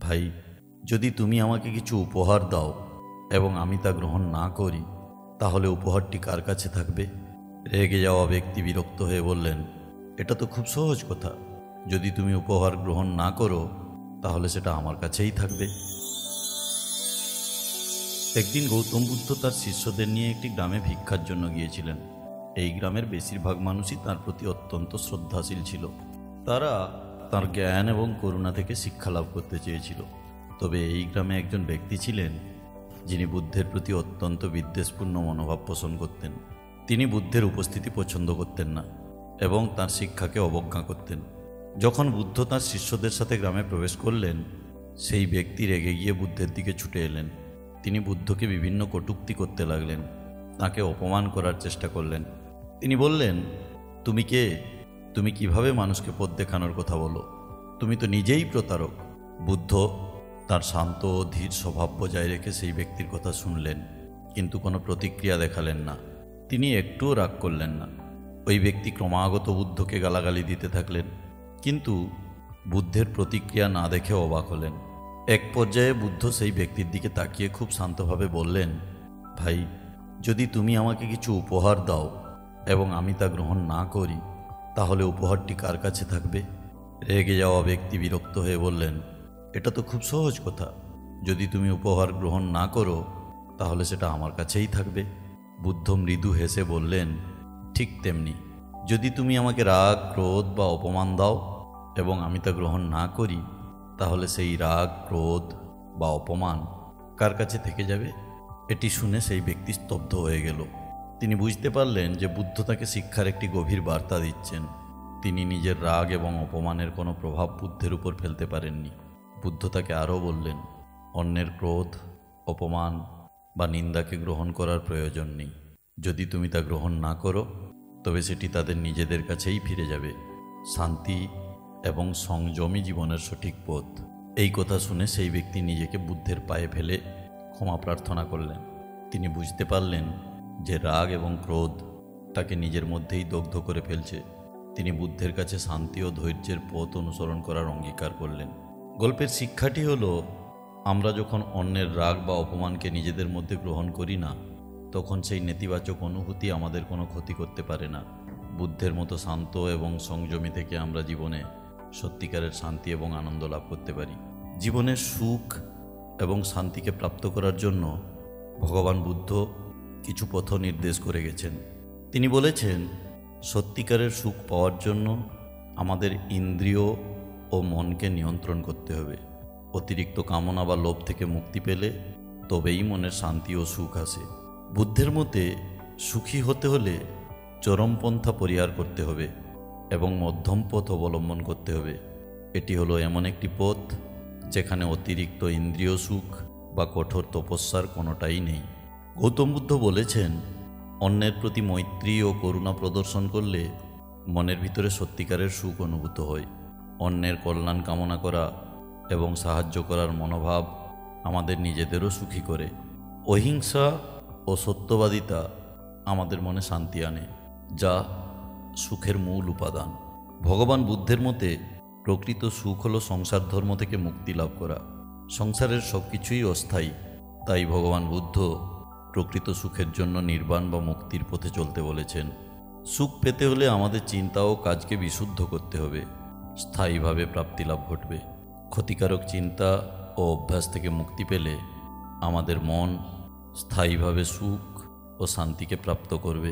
ভাই, যদি তুমি আমাকে কিছু উপহার দাও এবং আমি তা গ্রহণ না করি, তাহলে উপহারটি কার কাছে থাকবে? রেগে যাওয়া ব্যক্তি বিরক্ত হয়ে বললেন, এটা তো খুব সহজ কথা। যদি তুমি উপহার গ্রহণ না করো, তাহলে সেটা আমার কাছেই থাকবে। একদিন গৌতম বুদ্ধ তার শিষ্যদের নিয়ে একটি গ্রামে ভিক্ষার জন্য গিয়েছিলেন। এই গ্রামের বেশিরভাগ মানুষই তার প্রতি অত্যন্ত শ্রদ্ধাশীল ছিল। তারা তার জ্ঞান এবং করুণা থেকে শিক্ষা লাভ করতে চেয়েছিল। তবে এই গ্রামে একজন ব্যক্তি ছিলেন যিনি বুদ্ধের প্রতি অত্যন্ত বিদ্বেষপূর্ণ মনোভাব পোষণ করতেন। তিনি বুদ্ধের উপস্থিতি পছন্দ করতেন না এবং তার শিক্ষাকে অবজ্ঞা করতেন। যখন বুদ্ধ তার শিষ্যদের সাথে গ্রামে প্রবেশ করলেন, সেই ব্যক্তি রেগে গিয়ে বুদ্ধের দিকে ছুটে এলেন। তিনি বুদ্ধকে বিভিন্ন কটূক্তি করতে লাগলেন, তাকে অপমান করার চেষ্টা করলেন। তিনি বললেন, তুমি কে? তুমি কিভাবে মানুষকে পথ দেখানোর কথা বলো? তুমি তো নিজেই প্রতারক। বুদ্ধ তার শান্ত ও ধীর স্বভাব বজায় রেখে সেই ব্যক্তির কথা শুনলেন, কিন্তু কোনো প্রতিক্রিয়া দেখালেন না। তিনি একটুও রাগ করলেন না। ওই ব্যক্তি ক্রমাগত বুদ্ধকে গালাগালি দিতে থাকলেন, কিন্তু বুদ্ধের প্রতিক্রিয়া না দেখে অবাক হলেন। এক পর্যায়ে বুদ্ধ সেই ব্যক্তির দিকে তাকিয়ে খুব শান্তভাবে বললেন, ভাই, যদি তুমি আমাকে কিছু উপহার দাও এবং আমি তা গ্রহণ না করি, তাহলে উপহারটি কার কাছে থাকবে? রেগে যাওয়া ব্যক্তি বিরক্ত হয়ে বললেন, এটা তো খুব সহজ কথা। যদি তুমি উপহার গ্রহণ না করো, তাহলে সেটা আমার কাছেই থাকবে। বুদ্ধ মৃদু হেসে বললেন, ঠিক তেমনি, যদি তুমি আমাকে রাগ, ক্রোধ বা অপমান দাও এবং আমি তা গ্রহণ না করি, তাহলে সেই রাগ, ক্রোধ বা অপমান কার কাছে থেকে যাবে? এটি শুনে সেই ব্যক্তি স্তব্ধ হয়ে গেল। তিনি বুঝতে পারলেন যে বুদ্ধ তাকে শিক্ষার একটি গভীর বার্তা দিচ্ছেন। তিনি নিজের রাগ এবং অপমানের কোনো প্রভাব বুদ্ধের উপর ফেলতে পারেননি। বুদ্ধ তাকে আরও বললেন, অন্যের ক্রোধ, অপমান বা নিন্দাকে গ্রহণ করার প্রয়োজন নেই। যদি তুমি তা গ্রহণ না করো, তবে সেটি তাদের নিজেদের কাছেই ফিরে যাবে। শান্তি এবং সংযমী জীবনের সঠিক পথ। এই কথা শুনে সেই ব্যক্তি নিজেকে বুদ্ধের পায়ে ফেলে ক্ষমা প্রার্থনা করলেন। তিনি বুঝতে পারলেন যে রাগ এবং ক্রোধ তাকে নিজের মধ্যেই দগ্ধ করে ফেলছে। তিনি বুদ্ধের কাছে শান্তি ও ধৈর্যের পথ অনুসরণ করার অঙ্গীকার করলেন। গল্পের শিক্ষাটি হলো, আমরা যখন অন্যের রাগ বা অপমানকে নিজেদের মধ্যে গ্রহণ করি না, তখন সেই নেতিবাচক অনুভূতি আমাদের কোনো ক্ষতি করতে পারে না। বুদ্ধের মতো শান্ত এবং সংযমী থেকে আমরা জীবনে সত্যিকারের শান্তি এবং আনন্দ লাভ করতে পারি। জীবনের সুখ এবং শান্তিকে প্রাপ্ত করার জন্য ভগবান বুদ্ধ কিছু পথ নির্দেশ করে গেছেন। তিনি বলেছেন, সত্যিকারের সুখ পাওয়ার জন্য আমাদের ইন্দ্রিয় ও মনকে নিয়ন্ত্রণ করতে হবে। অতিরিক্ত কামনা বা লোভ থেকে মুক্তি পেলে তবেই মনের শান্তি ও সুখ আসে। বুদ্ধের মতে সুখী হতে হলে চরমপন্থা পরিহার করতে হবে এবং মধ্যম পথ অবলম্বন করতে হবে। এটি হলো এমন একটি পথ যেখানে অতিরিক্ত ইন্দ্রিয় সুখ বা কঠোর তপস্যার কোনোটাই নেই। গৌতম বুদ্ধ বলেছেন, অন্যের প্রতি মৈত্রী ও করুণা প্রদর্শন করলে মনের ভিতরে সত্যিকারের সুখ অনুভূত হয়। অন্যের কল্যাণ কামনা করা এবং সাহায্য করার মনোভাব আমাদের নিজেদেরও সুখী করে। অহিংসা ও সত্যবাদিতা আমাদের মনে শান্তি আনে, যা সুখের মূল উপাদান। ভগবান বুদ্ধের মতে প্রকৃত সুখ হলো সংসার ধর্ম থেকে মুক্তি লাভ করা। সংসারের সব কিছুই অস্থায়ী, তাই ভগবান বুদ্ধ প্রকৃত সুখের জন্য নির্বাণ বা মুক্তির পথে চলতে বলেছেন। সুখ পেতে হলে আমাদের চিন্তা ও কাজকে বিশুদ্ধ করতে হবে, স্থায়ীভাবে প্রাপ্তি লাভ ঘটবে। ক্ষতিকারক চিন্তা ও অভ্যাস থেকে মুক্তি পেলে আমাদের মন স্থায়ীভাবে সুখ ও শান্তিকে প্রাপ্ত করবে।